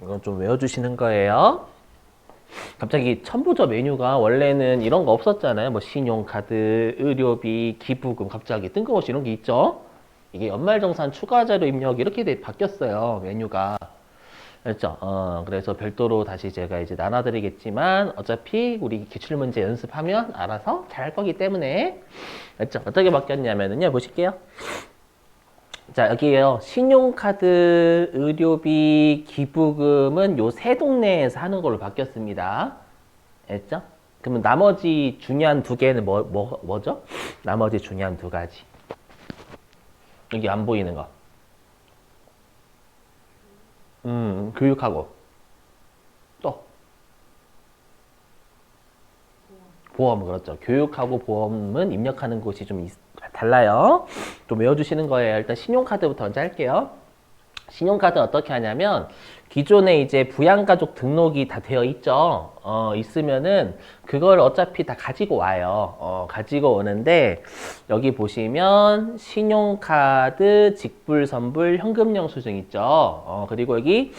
이건 좀 외워주시는 거예요. 갑자기 첨부저 메뉴가 원래는 이런 거 없었잖아요. 뭐 신용카드, 의료비, 기부금 갑자기 뜬금없이 이런 게 있죠. 이게 연말정산 추가 자료 입력 이렇게 바뀌었어요. 메뉴가. 그렇죠. 그래서 별도로 다시 제가 이제 나눠드리겠지만 어차피 우리 기출문제 연습하면 알아서 잘할 거기 때문에 그렇죠. 어떻게 바뀌었냐면요. 보실게요. 자, 여기에요. 신용카드, 의료비, 기부금은 요 세 동네에서 하는 걸로 바뀌었습니다. 알죠? 그러면 나머지 중요한 두 개는 뭐죠? 나머지 중요한 두 가지. 여기 안 보이는 거. 교육하고. 또. 보험, 그렇죠. 교육하고 보험은 입력하는 곳이 좀 달라요. 좀 외워주시는 거예요. 일단 신용카드부터 먼저 할게요. 신용카드 어떻게 하냐면 기존에 이제 부양가족 등록이 다 되어 있죠. 있으면은 그걸 어차피 다 가지고 와요. 가지고 오는데 여기 보시면 신용카드, 직불선불, 현금영수증 있죠. 그리고 여기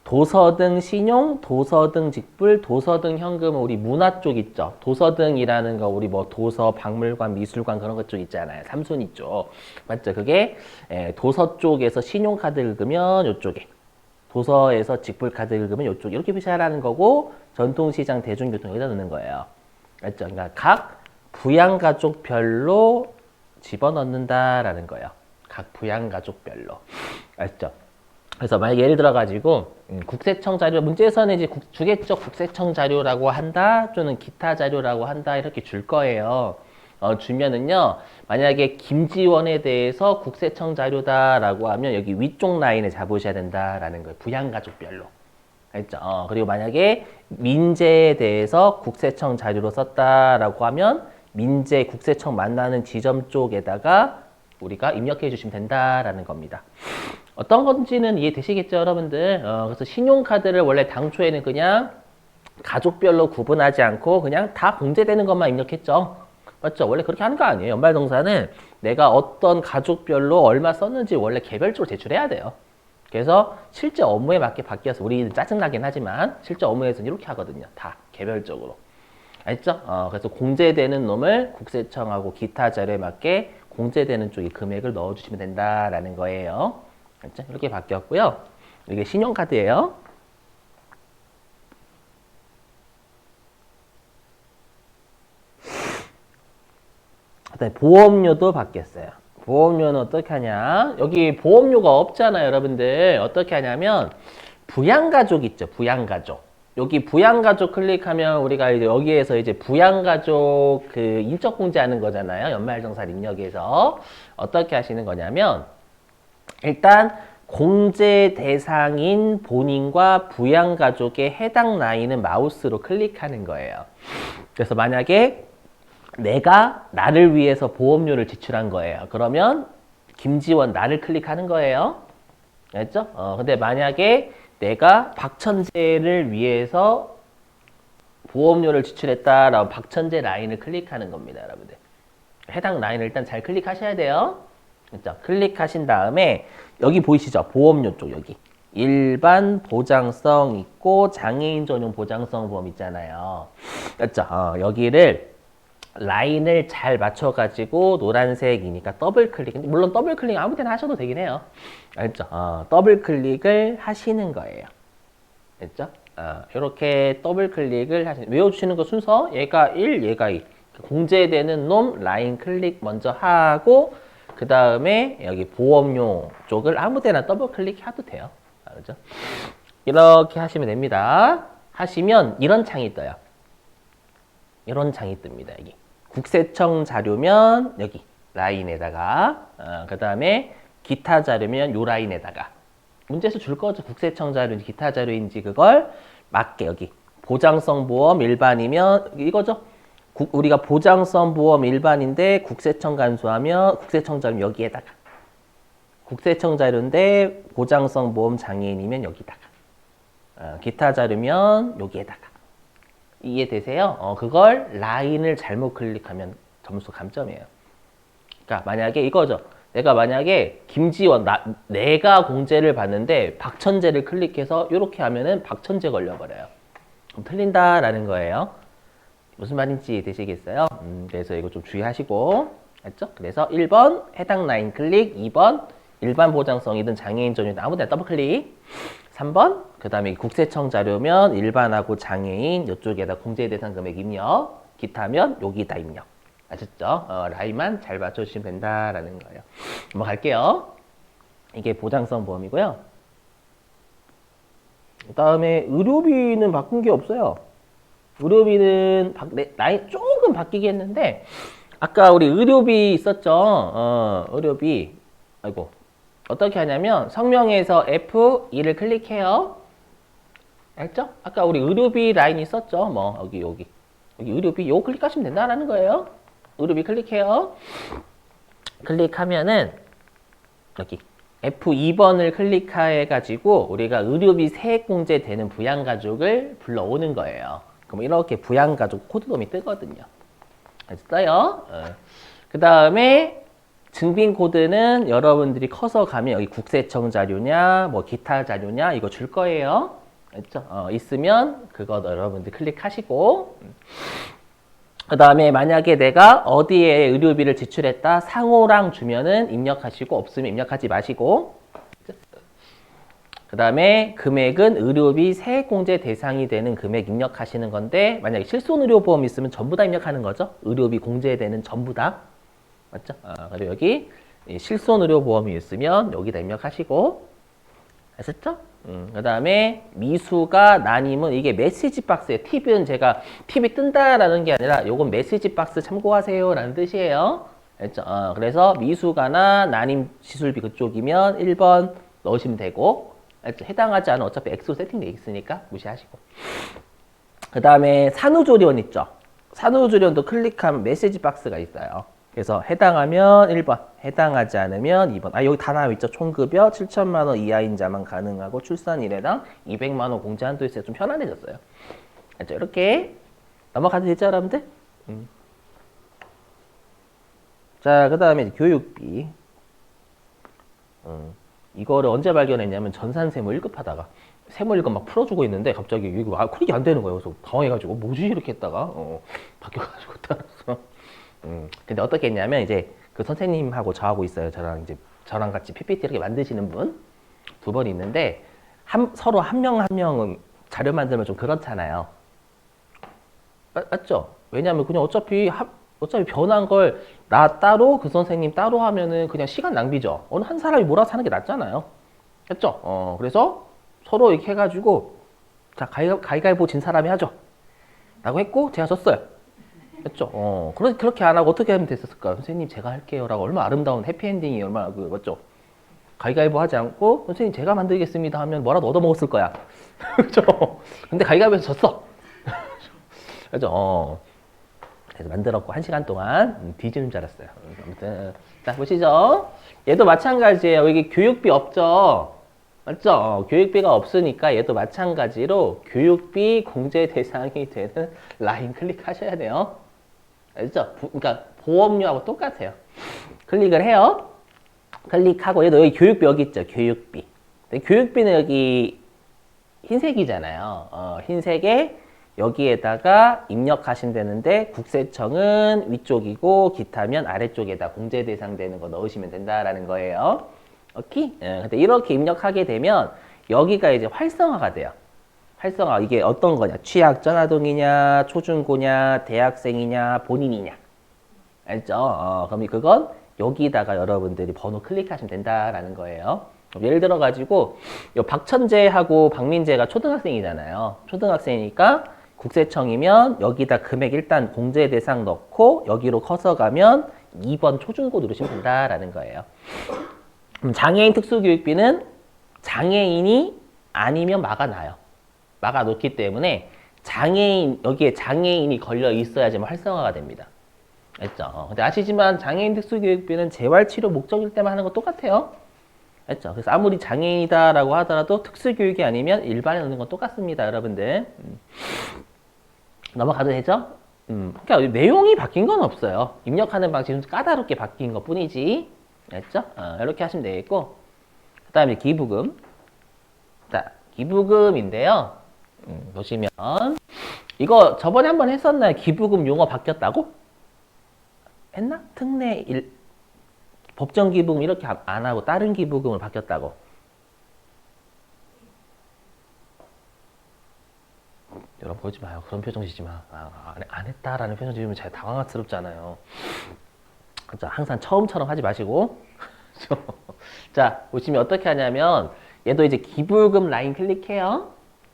도서등 신용, 도서등 직불, 도서등 현금은 우리 문화 쪽 있죠. 도서등이라는 거 우리 뭐 도서, 박물관, 미술관 그런 것 쪽 있잖아요. 삼순위 쪽. 맞죠? 그게 도서 쪽에서 신용카드 읽으면 이쪽에. 도서에서 직불카드 읽으면 이쪽. 이렇게 표시하라는 거고 전통시장, 대중교통 여기다 넣는 거예요. 맞죠? 그러니까 각 부양가족별로 집어넣는다라는 거예요. 각 부양가족별로. 알죠? 그래서 만약에 예를 들어 가지고 국세청 자료 문제에서는 이제 주계적 국세청 자료라고 한다 또는 기타 자료라고 한다 이렇게 줄 거예요. 주면은요 만약에 김지원에 대해서 국세청 자료다라고 하면 여기 위쪽 라인에 잡으셔야 된다라는 거예요. 부양가족별로. 알죠? 그리고 만약에 민재에 대해서 국세청 자료로 썼다라고 하면 민재 국세청 만나는 지점 쪽에다가 우리가 입력해 주시면 된다라는 겁니다. 어떤 건지는 이해되시겠죠, 여러분들? 그래서 신용카드를 원래 당초에는 그냥 가족별로 구분하지 않고 그냥 다 공제되는 것만 입력했죠. 맞죠? 원래 그렇게 하는 거 아니에요. 연말정산은 내가 어떤 가족별로 얼마 썼는지 원래 개별적으로 제출해야 돼요. 그래서 실제 업무에 맞게 바뀌어서 우리는 짜증나긴 하지만 실제 업무에서는 이렇게 하거든요. 다 개별적으로. 알죠? 그래서 공제되는 놈을 국세청하고 기타 자료에 맞게 공제되는 쪽에 금액을 넣어주시면 된다라는 거예요. 알죠? 이렇게 바뀌었고요. 이게 신용카드예요. 보험료도 바뀌었어요. 보험료는 어떻게 하냐? 여기 보험료가 없잖아요, 여러분들. 어떻게 하냐면 부양가족 있죠, 부양가족. 여기 부양가족 클릭하면 우리가 이제 여기에서 이제 부양가족 그 인적공제하는 거잖아요. 연말정산 입력에서 어떻게 하시는 거냐면 일단 공제 대상인 본인과 부양가족의 해당 라인은 마우스로 클릭하는 거예요. 그래서 만약에 내가 나를 위해서 보험료를 지출한 거예요. 그러면 김지원 나를 클릭하는 거예요. 알죠? 근데 만약에 내가 박천재를 위해서 보험료를 지출했다라고 박천재 라인을 클릭하는 겁니다, 여러분들. 해당 라인을 일단 잘 클릭하셔야 돼요. 그렇죠? 클릭하신 다음에 여기 보이시죠? 보험료 쪽 여기. 일반 보장성 있고 장애인 전용 보장성 보험 있잖아요. 그렇죠? 여기를 라인을 잘 맞춰가지고 노란색이니까 더블 클릭. 물론 더블 클릭 아무 때나 하셔도 되긴 해요. 알죠? 더블 클릭을 하시는 거예요. 됐죠? 이렇게 더블 클릭을 외워주시는 거 순서 얘가 1, 얘가 2. 공제되는 놈 라인 클릭 먼저 하고 그 다음에 여기 보험료 쪽을 아무 데나 더블 클릭해도 돼요. 알죠? 이렇게 하시면 됩니다. 하시면 이런 창이 떠요. 이런 창이 뜹니다. 여기 국세청 자료면 여기 라인에다가 그 다음에 기타 자료면 요 라인에다가 문제에서 줄 거죠. 국세청 자료인지 기타 자료인지 그걸 맞게 여기 보장성 보험 일반이면 이거죠. 우리가 보장성 보험 일반인데 국세청 간수하면 국세청 자료면 여기에다가 국세청 자료인데 보장성 보험 장애인이면 여기다가 기타 자료면 여기에다가 이해되세요? 그걸 라인을 잘못 클릭하면 점수 감점이에요. 그러니까 만약에 이거죠. 내가 만약에 김지원, 내가 공제를 받는데 박천재를 클릭해서 이렇게 하면은 박천재 걸려버려요. 그럼 틀린다라는 거예요. 무슨 말인지 되시겠어요? 그래서 이거 좀 주의하시고, 알죠? 그래서 1번 해당 라인 클릭, 2번 일반 보장성이든 장애인 전유든 아무 데나 더블 클릭, 3번 그 다음에 국세청 자료면 일반하고 장애인 이쪽에다 공제 대상 금액 입력, 기타면 여기다 입력. 아셨죠? 라인만 잘 맞춰주시면 된다라는 거예요. 한번 갈게요. 이게 보장성 보험이고요. 그 다음에 의료비는 바꾼 게 없어요. 의료비는 라인 조금 바뀌긴 했는데 아까 우리 의료비 있었죠? 의료비. 아이고. 어떻게 하냐면 성명에서 F2를 클릭해요. 알죠? 아까 우리 의료비 라인 있었죠? 뭐 여기 의료비 요거 클릭하시면 된다라는 거예요. 의료비 클릭해요. 클릭하면은 여기 F2번을 클릭해가지고 우리가 의료비 세액공제 되는 부양가족을 불러오는 거예요. 그럼 이렇게 부양가족 코드돔이 뜨거든요. 됐어요? 그 다음에 증빙코드는 여러분들이 커서 가면 여기 국세청 자료냐 뭐 기타 자료냐 이거 줄 거예요. 알죠? 있으면 그거 여러분들 클릭하시고, 그 다음에 만약에 내가 어디에 의료비를 지출했다 상호랑 주면은 입력하시고 없으면 입력하지 마시고, 그 다음에 금액은 의료비 세액공제 대상이 되는 금액 입력하시는 건데 만약에 실손의료보험 있으면 전부 다 입력하는 거죠. 의료비 공제되는 전부 다. 맞죠? 그리고 여기 실손의료보험이 있으면 여기다 입력하시고, 아셨죠? 그 다음에 미수가 난임은 이게 메시지 박스에 팁은 제가 팁이 뜬다라는 게 아니라 요건 메시지 박스 참고하세요 라는 뜻이에요. 알죠? 그래서 미수가나 난임 시술비 그쪽이면 1번 넣으시면 되고, 알죠? 해당하지 않은 어차피 액수 세팅되어 있으니까 무시하시고, 그 다음에 산후조리원 있죠? 산후조리원도 클릭하면 메시지 박스가 있어요. 그래서 해당하면 1번, 해당하지 않으면 2번. 여기 다 나와 있죠. 총급여 7천만 원 이하인자만 가능하고 출산 1회당 200만 원 공제 한도 있어요. 좀 편안해졌어요. 알죠? 이렇게 넘어가도 되죠, 여러분들? 자, 그 다음에 교육비. 이거를 언제 발견했냐면 전산세무 1급 하다가 세무 1급 막 풀어주고 있는데 갑자기 이거 클릭이 안 되는 거예요. 그래서 당황해가지고 뭐지 이렇게 했다가 바뀌어가지고 따라서. 근데 어떻게 했냐면 이제 그 선생님하고 저하고 있어요. 저랑 같이 PPT 이렇게 만드시는 분 두 번 있는데 서로 한 명 한 명은 자료 만들면 좀 그렇잖아요. 맞죠? 왜냐면 그냥 어차피 변한 걸 나 따로 그 선생님 따로 하면은 그냥 시간 낭비죠. 어느 한 사람이 몰아서 하는 게 낫잖아요. 맞죠? 그래서 서로 이렇게 해가지고 자 가위가위보 진 사람이 하죠. 라고 했고 제가 졌어요. 했죠. 그렇게 안 하고 어떻게 하면 됐었을까? 선생님 제가 할게요 라고 얼마나 아름다운 해피엔딩이 얼마나 맞죠? 가위가위보 하지 않고 선생님 제가 만들겠습니다 하면 뭐라도 얻어먹었을 거야. 그렇죠? 근데 가위가위보에서 졌어. 그렇죠? 그래서 만들었고 1시간 동안 뒤지는 줄 알았어요. 아무튼 자 보시죠. 얘도 마찬가지예요. 여기 교육비 없죠? 맞죠? 교육비가 없으니까 얘도 마찬가지로 교육비 공제 대상이 되는 라인 클릭하셔야 돼요. 알죠? 그러니까 보험료하고 똑같아요. 클릭을 해요. 클릭하고 얘도 여기 교육비 여기 있죠? 교육비. 교육비는 여기 흰색이잖아요. 흰색에 여기에다가 입력하시면 되는데 국세청은 위쪽이고 기타면 아래쪽에다 공제 대상 되는 거 넣으시면 된다라는 거예요. 오케이? 근데 이렇게 입력하게 되면 여기가 이제 활성화가 돼요. 활성화 이게 어떤 거냐? 취약 전아동이냐, 초중고냐, 대학생이냐, 본인이냐. 알죠? 그럼 그건 여기다가 여러분들이 번호 클릭하시면 된다라는 거예요. 예를 들어 가지고 박천재하고 박민재가 초등학생이잖아요. 초등학생이니까 국세청이면 여기다 금액 일단 공제 대상 넣고 여기로 커서 가면 2번 초중고 누르시면 된다라는 거예요. 장애인 특수교육비는 장애인이 아니면 막아놔요. 막아놓기 때문에 여기에 장애인이 걸려 있어야지만 활성화가 됩니다. 알죠? 근데 아시지만 장애인 특수교육비는 재활치료 목적일 때만 하는 거 똑같아요. 알죠? 그래서 아무리 장애인이다라고 하더라도 특수교육이 아니면 일반에 넣는 건 똑같습니다, 여러분들. 넘어가도 되죠? 그러니까 내용이 바뀐 건 없어요. 입력하는 방식이 좀 까다롭게 바뀐 것 뿐이지. 됐죠? 이렇게 하시면 되겠고, 그 다음에 기부금. 자, 기부금인데요. 보시면, 이거 저번에 한번 했었나요? 기부금 용어 바뀌었다고? 했나? 법정 기부금 이렇게 안 하고 다른 기부금을 바뀌었다고. 여러분 보지 마요. 그런 표정 지지 마. 안 했다라는 표정 지으면 제가 당황스럽잖아요. 자, 항상 처음처럼 하지 마시고. 자, 보시면 어떻게 하냐면 얘도 이제 기부금 라인 클릭해요.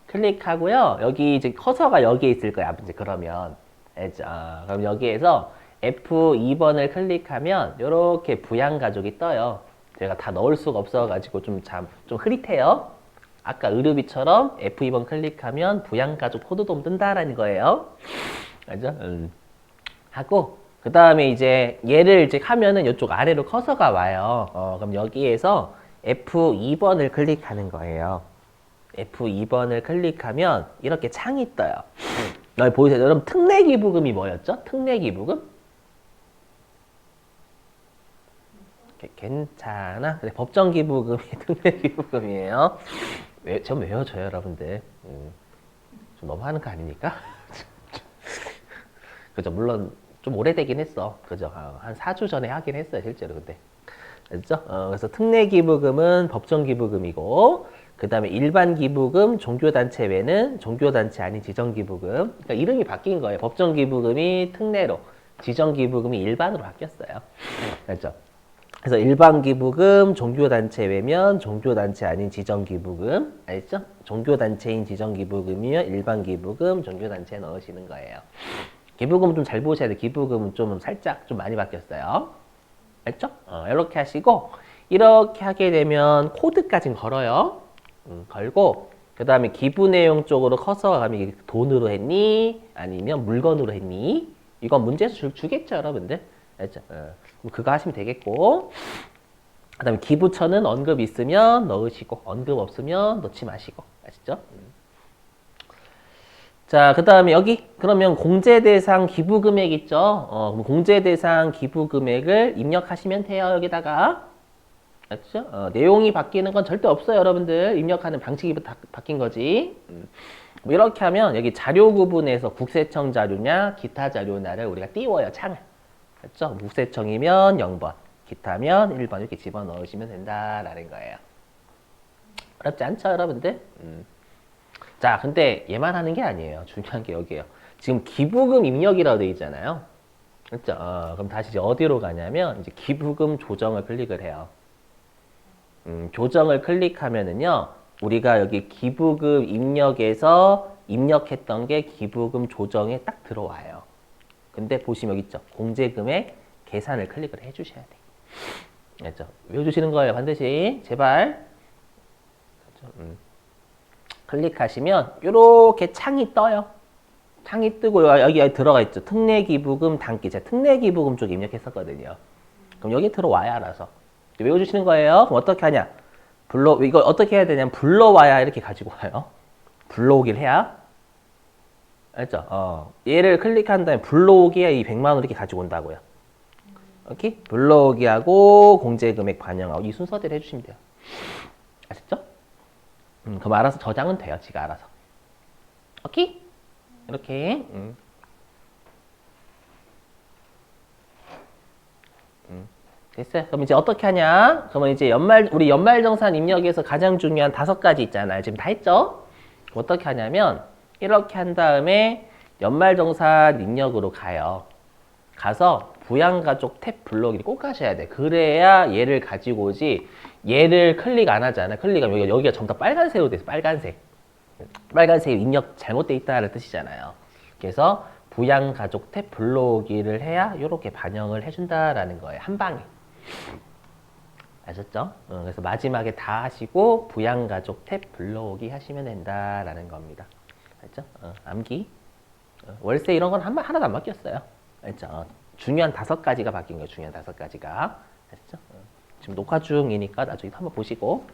클릭하고요. 여기 이제 커서가 여기에 있을 거야. 이제 그러면 그럼 여기에서 F2번을 클릭하면 이렇게 부양가족이 떠요. 제가 다 넣을 수가 없어가지고 좀 흐릿해요. 아까 의료비처럼 F2번 클릭하면 부양가족 코드도 뜬다라는 거예요. 알죠? 하고 그 다음에 이제 얘를 이제 하면은 이쪽 아래로 커서가 와요. 그럼 여기에서 F2번을 클릭하는 거예요. F2번을 클릭하면 이렇게 창이 떠요. 여기 보이세요? 여러분 특례기부금이 뭐였죠? 특례기부금? 괜찮아. 그래, 법정기부금이 특례기부금이에요. 좀 외워줘요, 여러분들. 좀 너무 하는 거 아닙니까? 그죠? 물론 좀 오래되긴 했어. 그죠? 한 4주 전에 하긴 했어요, 실제로. 근데. 그죠? 그래서 특례기부금은 법정기부금이고, 그 다음에 일반기부금, 종교단체 외는 종교단체 아닌 지정기부금. 그러니까 이름이 바뀐 거예요. 법정기부금이 특례로, 지정기부금이 일반으로 바뀌었어요. 그죠? 그래서 일반기부금, 종교단체 외면 종교단체 아닌 지정기부금. 알죠? 종교단체인 지정기부금이면 일반기부금, 종교단체에 넣으시는 거예요. 기부금은 좀 잘 보셔야 돼요. 기부금은 좀 살짝 좀 많이 바뀌었어요. 알죠? 이렇게 하시고 이렇게 하게 되면 코드까지는 걸어요. 걸고 그 다음에 기부 내용 쪽으로 커서가 가면 돈으로 했니? 아니면 물건으로 했니? 이건 문제에서 주겠죠, 여러분들. 알죠? 그거 하시면 되겠고 그 다음에 기부처는 언급 있으면 넣으시고 언급 없으면 넣지 마시고 아시죠? 자, 그 다음에 여기 그러면 공제대상 기부금액 있죠? 그럼 공제대상 기부금액을 입력하시면 돼요. 여기다가 맞죠? 내용이 바뀌는 건 절대 없어요, 여러분들. 입력하는 방식이 바뀐 거지. 뭐 이렇게 하면 여기 자료 구분에서 국세청 자료냐 기타 자료냐를 우리가 띄워요, 창을. 그렇죠? 국세청이면 0번, 기타면 1번 이렇게 집어넣으시면 된다라는 거예요. 어렵지 않죠, 여러분들? 자, 근데 얘만 하는 게 아니에요. 중요한 게 여기에요. 지금 기부금 입력이라고 되어 있잖아요. 그렇죠? 그럼 다시 이제 어디로 가냐면 이제 기부금 조정을 클릭을 해요. 조정을 클릭하면은요, 우리가 여기 기부금 입력에서 입력했던 게 기부금 조정에 딱 들어와요. 근데 보시면 여기 있죠? 공제금액 계산을 클릭을 해주셔야 돼요. 알죠? 외워주시는 거예요, 반드시. 제발. 클릭하시면 이렇게 창이 떠요. 창이 뜨고 여기 들어가 있죠. 특례기부금 단기. 제가 특례기부금 쪽 입력했었거든요. 그럼 여기 들어와야 알아서. 외워주시는 거예요. 그럼 어떻게 하냐? 이거 어떻게 해야 되냐면 불러와야 이렇게 가지고 와요. 불러오기를 해야. 알죠? 얘를 클릭한 다음에 불러오기에 이 100만 원 이렇게 가지고 온다고요. 오케이? 불러오기하고 공제금액 반영하고 이 순서대로 해주시면 돼요. 아셨죠? 그럼 알아서 저장은 돼요. 지가 알아서. 오케이? 이렇게. 됐어요. 그럼 이제 어떻게 하냐? 그러면 이제 우리 연말정산 입력에서 가장 중요한 5가지 있잖아요. 지금 다 했죠? 어떻게 하냐면, 이렇게 한 다음에 연말정산 입력으로 가요. 가서 부양가족 탭 블록을 꼭 하셔야 돼. 그래야 얘를 가지고 오지. 얘를 클릭 안 하잖아. 클릭하면 여기가 전부 다 빨간색으로 돼 있어. 빨간색. 빨간색 입력 잘못돼 있다는 뜻이잖아요. 그래서 부양가족 탭 불러오기를 해야 이렇게 반영을 해준다라는 거예요. 한 방에. 아셨죠? 그래서 마지막에 다 하시고 부양가족 탭 불러오기 하시면 된다라는 겁니다. 알죠? 암기. 월세 이런 건 하나도 안 바뀌었어요. 알죠? 중요한 5가지가 바뀐 거예요. 중요한 5가지가. 아시죠? 지금 녹화 중이니까 나중에 한번 보시고.